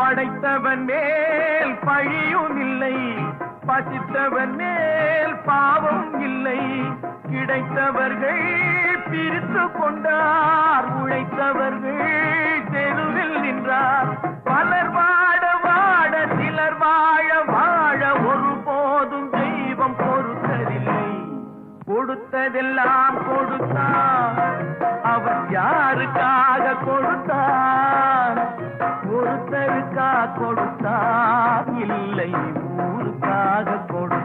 படைத்தவன் மேல் பழியும் இல்லை, பசித்தவன் மேல் பாவம் இல்லை. கிடைத்தவர்கள் பிரித்து கொண்டார், உழைத்தவர்கள் தெருவில் நின்றார். பலர் வாட வாட சிலர் வாழ வாழ ஒருபோதும் தெய்வம் பொறுத்ததில்லை. கொடுத்ததெல்லாம் கொடுத்தார், அவர் யாருக்காக கொடுத்தார்? ஒருத்தருக்காக கொடுத்தார், இல்லை ஊருக்காக கொடுத்தார்.